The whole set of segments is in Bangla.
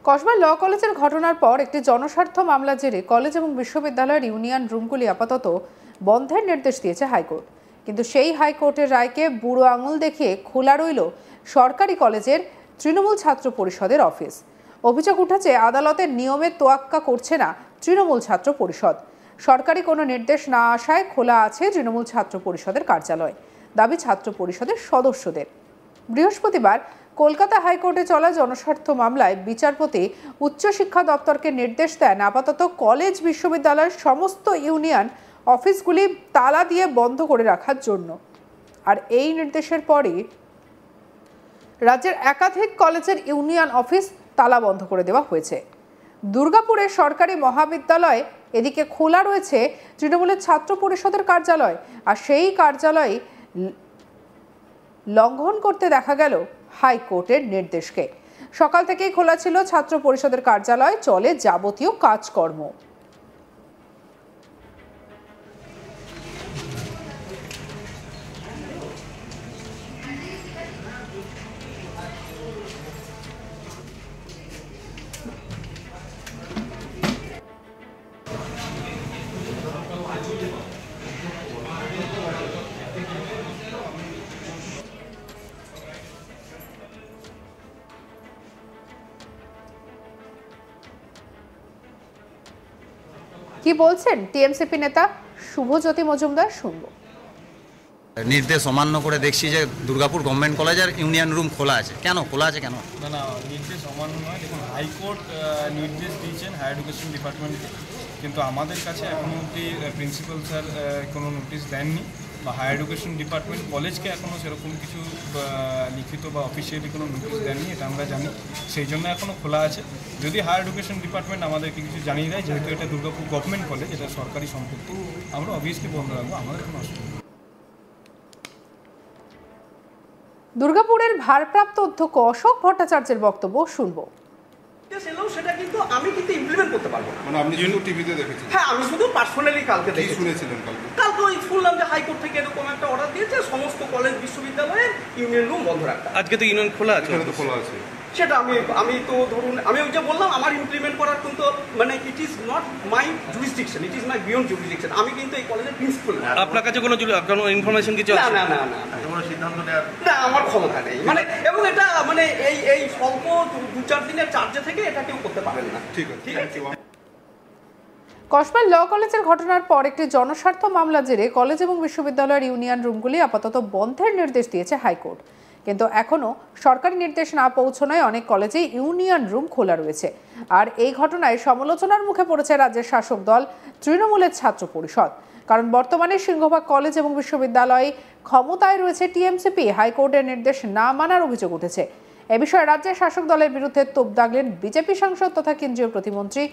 কসবা ল কলেজের ঘটনার পর একটি জনস্বার্থ মামলা জেরে কলেজ এবং বিশ্ববিদ্যালয়ের ইউনিয়ন রুমগুলি আপাতত বন্ধের নির্দেশ দিয়েছে হাইকোর্ট। কিন্তু সেই হাইকোর্টের রায়কে বুড়ো আঙুল দেখিয়ে খোলা রইল সরকারি কলেজের তৃণমূল ছাত্র পরিষদের অফিস। অভিযোগ উঠেছে আদালতের নিয়মে তোয়াক্কা করছে না তৃণমূল ছাত্র পরিষদ। সরকারি কোনো নির্দেশ না আসায় খোলা আছে তৃণমূল ছাত্র পরিষদের কার্যালয়, দাবি ছাত্র পরিষদের সদস্যদের। বৃহস্পতিবার কলকাতা হাইকোর্টে চলা জনস্বার্থ মামলায় বিচারপতি উচ্চশিক্ষা দপ্তরকে নির্দেশ দেন আপাতত কলেজ বিশ্ববিদ্যালয়ের সমস্ত ইউনিয়ন অফিসগুলি তালা দিয়ে বন্ধ করে রাখার জন্য। আর এই নির্দেশের পরই রাজ্যের একাধিক কলেজের ইউনিয়ন অফিস তালা বন্ধ করে দেওয়া হয়েছে। দুর্গাপুরের সরকারি মহাবিদ্যালয়ে এদিকে খোলা রয়েছে তৃণমূলের ছাত্র পরিষদের কার্যালয়, আর সেই কার্যালয় লঙ্ঘন করতে দেখা গেল হাইকোর্টের নির্দেশকে। সকাল থেকেই খোলা ছিল ছাত্র পরিষদের কার্যালয়, চলে যাবতীয় কাজকর্ম। কি বলছেন টিএমসিপি নেতা শুভজ্যোতি মজুমদার, শুনবো। নির্দেশ অমান্য করে দেখছি যে দুর্গাপুর গভর্নমেন্ট কলেজ আর ইউনিয়ন রুম খোলা আছে। কেন খোলা আছে? কেন না নির্দেশ অমান্য নয়। দেখুন, হাইকোর্ট নির্দেশ দিয়েছেন হায়ার এডুকেশন ডিপার্টমেন্টকে, কিন্তু আমাদের কাছে এখনও অবধি প্রিন্সিপাল স্যার কোনো নোটিশ দেননি, বা হায়ার এডুকেশন ডিপার্টমেন্ট কলেজকে এখনও সেরকম কিছু লিখিত বা অফিসিয়ালি কোনো নোটিশ দেননি, এটা আমরা জানি। সেই জন্য এখনও খোলা আছে। যদি হায়ার এডুকেশন ডিপার্টমেন্ট আমাদেরকে কিছু জানিয়ে দেয়, যেহেতু এটা দুর্গাপুর গভর্নমেন্ট কলেজ, এটা সরকারি সম্পত্তি, আমরা অবভিয়াসলি বন্ধ রাখবো, আমাদের কোনো অসুবিধা নেই। দুর্গাপুরের ভারপ্রাপ্ত অধ্যক্ষ অশোক ভট্টাচার্যের বক্তব্য শুনবো। সেটা কিন্তু আমি কিন্তু ইমপ্লিমেন্ট করতে পারবো না। মানে আপনি শুধু টিভিতে দেখেছেন? হ্যাঁ, আমি শুধু পার্সোনালি কালকে দেখে শুনেছিলেন। কালকে ওই শুনলাম যে হাইকোর্ট থেকে এরকম একটা অর্ডার দিয়েছে সমস্ত কলেজ বিশ্ববিদ্যালয়ের ইউনিয়ন রুম বন্ধ রাখতে। আজকে তো ইউনিয়ন খোলা আছে। তো খোলা আছে, সেটা আমি তো ধরুন আমি ওই যে বললাম আমার ইমপ্লিমেন্ট করার কিন্তু মানে it is not my jurisdiction, it is my beyond jurisdiction. আমি কিন্তু এই কলেজের প্রিন্সিপাল। আপনার কাছে কোনো ইনফরমেশন কিছু আছে? না কোনো সিদ্ধান্ত নেওয়ার না আমার ক্ষমতা নেই, মানে এবং এটা মানে এই স্বল্প 2-4 দিনের চার্জে থেকে এটা কেউ করতে পারেন না। ঠিক আছে। কসবা ল কলেজের ঘটনার পর একটি জনস্বার্থ মামলা জেরে কলেজ এবং বিশ্ববিদ্যালয়ের ইউনিয়ন রুমগুলি আপাতত বন্ধের নির্দেশ দিয়েছে হাইকোর্ট। কিন্তু এখনো সরকারি নির্দেশ না পৌঁছানোয় অনেক কলেজে ইউনিয়ন রুম খোলা রয়েছে। আর এই ঘটনায় সমালোচনার মুখে পড়েছে রাজ্যের শাসক দল তৃণমূলের ছাত্র পরিষদ। কারণ বর্তমানে সিংহভাগ কলেজ এবং বিশ্ববিদ্যালয়ে ক্ষমতায় রয়েছে টিএমসিপি। হাইকোর্টের নির্দেশ না মানার অভিযোগ উঠেছে। এ বিষয়ে রাজ্যের শাসক দলের বিরুদ্ধে তোপ দাগলেন বিজেপি সাংসদ তথা কেন্দ্রীয় প্রতিমন্ত্রী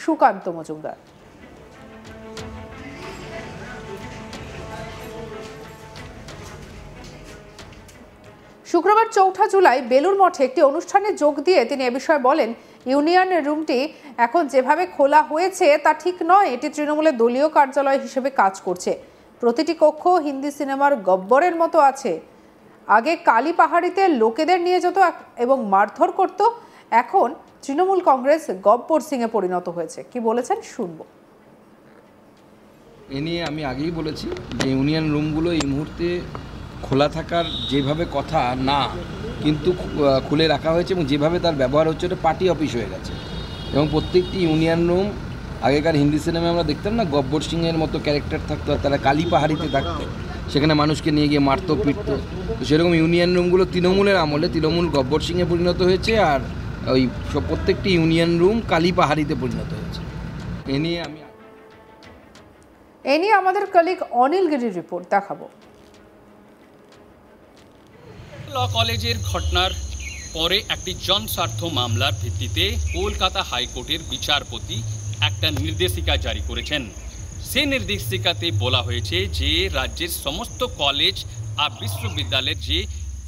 সুকান্ত মজুমদার। শুক্রবার 4 জুলাই বেলুর মঠে একটি অনুষ্ঠানে যোগ দিয়ে তিনি এ বিষয়ে বলেন, ইউনিয়ন রুমটি এখন যেভাবে খোলা হয়েছে তা ঠিক নয়। এটি তৃণমূলের দলীয় কার্যালয় হিসেবে কাজ করছে। প্রতিটি কক্ষ হিন্দি সিনেমার গব্বরের মতো আছে। আগে কালী পাহাড়িতে লোকেদের নিয়ে যেত এবং মারধর করত, এখন তৃণমূল কংগ্রেস গব্বর সিংয়ে পরিণত হয়েছে। কি বলেছেন শুনবো। এ নিয়ে আমি আগেই বলেছি যে ইউনিয়ন রুমগুলো এই মুহূর্তে খোলা থাকার যেভাবে কথা না, কিন্তু খুলে রাখা হয়েছে এবং যেভাবে তার ব্যবহার হচ্ছে ওটা পার্টি অফিস হয়ে গেছে। এবং প্রত্যেকটি ইউনিয়ন রুম আগেকার হিন্দি সিনেমায় আমরা দেখতাম না, গব্বর সিংয়ের মতো ক্যারেক্টার থাকতো, আর তারা কালী পাহাড়িতে থাকতো, সেখানে মানুষকে নিয়ে গিয়ে মারতো পিটতো। তো সেরকম ইউনিয়ন রুমগুলো তৃণমূলের আমলে তৃণমূল গব্বর সিংয়ে পরিণত হয়েছে, আর ওই প্রত্যেকটি ইউনিয়ন রুম কালী পাহাড়িতে পরিণত হয়েছে। এ নিয়ে আমাদের কলিগ অনিল গিরির রিপোর্ট দেখাবো। ল কলেজের ঘটনার পরে একটি জনস্বার্থ মামলার ভিত্তিতে কলকাতা হাইকোর্টের বিচারপতি একটা নির্দেশিকা জারি করেছেন। সেই নির্দেশিকাতে বলা হয়েছে যে রাজ্যের সমস্ত কলেজ আর বিশ্ববিদ্যালয়ের যে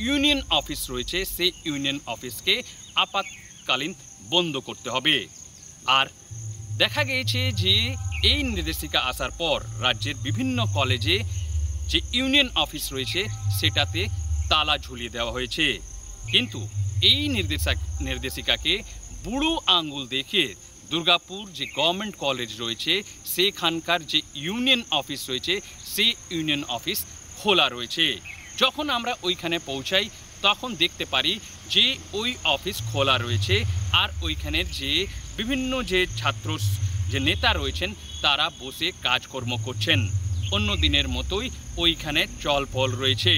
ইউনিয়ন অফিস রয়েছে সেই ইউনিয়ন অফিসকে আপাতকালীন বন্ধ করতে হবে। আর দেখা গিয়েছে যে এই নির্দেশিকা আসার পর রাজ্যের বিভিন্ন কলেজে যে ইউনিয়ন অফিস রয়েছে সেটাতে তালা ঝুলিয়ে দেওয়া হয়েছে। কিন্তু এই নির্দেশিকাকে বুড়ো আঙ্গুল দেখিয়ে দুর্গাপুর যে গভর্নমেন্ট কলেজ রয়েছে সেখানকার যে ইউনিয়ন অফিস রয়েছে সেই ইউনিয়ন অফিস খোলা রয়েছে। যখন আমরা ওইখানে পৌঁছাই তখন দেখতে পারি যে ওই অফিস খোলা রয়েছে আর ওইখানের যে বিভিন্ন যে ছাত্র যে নেতা রয়েছেন তারা বসে কাজকর্ম করছেন। অন্য দিনের মতোই ওইখানে চলপল রয়েছে।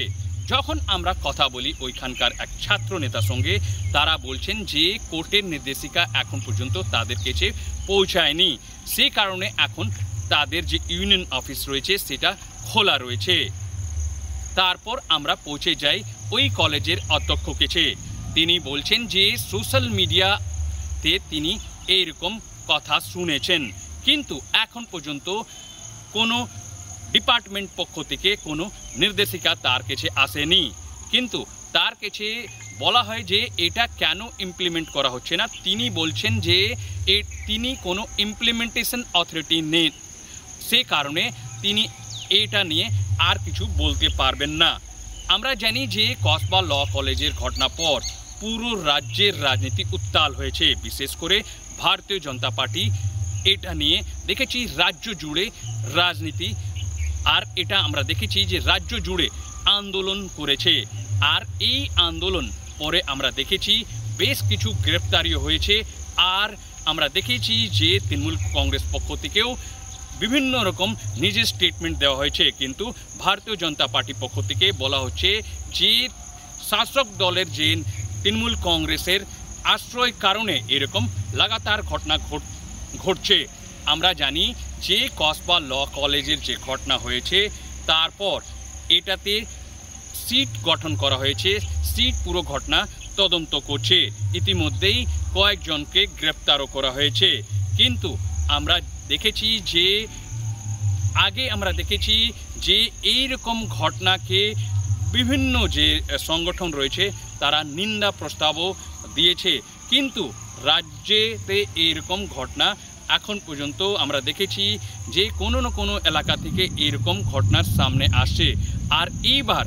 যখন আমরা কথা বলি ওইখানকার এক ছাত্র নেতার সঙ্গে, তারা বলছেন যে কোর্টের নির্দেশিকা এখন পর্যন্ত তাদের কাছে পৌঁছায়নি, সেই কারণে এখন তাদের যে ইউনিয়ন অফিস রয়েছে সেটা খোলা রয়েছে। তারপর আমরা পৌঁছে যাই ওই কলেজের অধ্যক্ষ কাছে। তিনি বলছেন যে সোশ্যাল মিডিয়াতে তিনি এইরকম কথা শুনেছেন, কিন্তু এখন পর্যন্ত কোনো ডিপার্টমেন্ট পক্ষ থেকে কোনো নির্দেশিকা তার কাছে আসেনি। কিন্তু তার কাছে বলা হয় যে এটা কেন ইমপ্লিমেন্ট করা হচ্ছে না। তিনি বলছেন যে তিনি কোনো ইমপ্লিমেন্টেশন অথরিটি নেই, সে কারণে তিনি এটা নিয়ে আর কিছু বলতে পারবেন না। আমরা জানি যে কসবা ল কলেজের ঘটনা পর পুরো রাজ্যের রাজনীতি উত্তাল হয়েছে, বিশেষ করে ভারতীয় জনতা পার্টি এটা নিয়ে দেখেছি রাজ্য জুড়ে রাজনীতি, আর এটা আমরা দেখেছি যে রাজ্য জুড়ে আন্দোলন করেছে। আর এই আন্দোলন পরে আমরা দেখেছি বেশ কিছু গ্রেপ্তারিও হয়েছে। আর আমরা দেখেছি যে তৃণমূল কংগ্রেস পক্ষ থেকেও বিভিন্ন রকম নিজের স্টেটমেন্ট দেওয়া হয়েছে, কিন্তু ভারতীয় জনতা পার্টি পক্ষ থেকে বলা হচ্ছে যে শাসক দলের যে তৃণমূল কংগ্রেসের আশ্রয় কারণে এরকম লাগাতার ঘটনা ঘটছে। আমরা জানি যে কসবা ল কলেজের যে ঘটনা হয়েছে তারপর এটাতে সিট গঠন করা হয়েছে, সিট পুরো ঘটনা তদন্ত করছে। ইতিমধ্যেই কয়েকজনকে গ্রেপ্তারও করা হয়েছে। কিন্তু আমরা দেখেছি যে আমরা দেখেছি যে এই রকম ঘটনাকে বিভিন্ন যে সংগঠন রয়েছে তারা নিন্দা প্রস্তাবও দিয়েছে, কিন্তু রাজ্যেতে এইরকম ঘটনা এখন পর্যন্ত আমরা দেখেছি যে কোনো না কোনো এলাকা থেকে এরকম ঘটনার সামনে আসছে। আর এইবার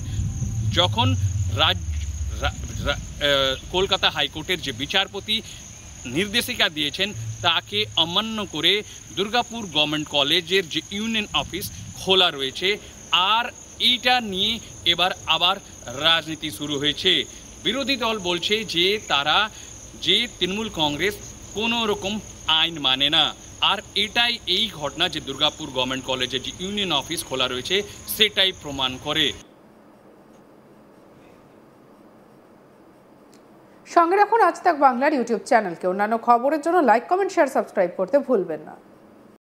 যখন কলকাতা হাইকোর্টের যে বিচারপতি নির্দেশিকা দিয়েছেন তাকে অমান্য করে দুর্গাপুর গভর্নমেন্ট কলেজের যে ইউনিয়ন অফিস খোলা রয়েছে, আর এইটা নিয়ে এবার আবার রাজনীতি শুরু হয়েছে। বিরোধী দল বলছে যে তারা যে তৃণমূল কংগ্রেস কোনো রকম আইন মানে না, আর এটাই এই ঘটনা যে দুর্গাপুর গভর্নমেন্ট কলেজের যে ইউনিয়ন অফিস খোলা রয়েছে সেটাই প্রমাণ করে। সঙ্গে রাখুন আজ তাক বাংলার ইউটিউব চ্যানেলকে। অন্যান্য খবরের জন্য লাইক, কমেন্ট, শেয়ার, সাবস্ক্রাইব করতে ভুলবেন না।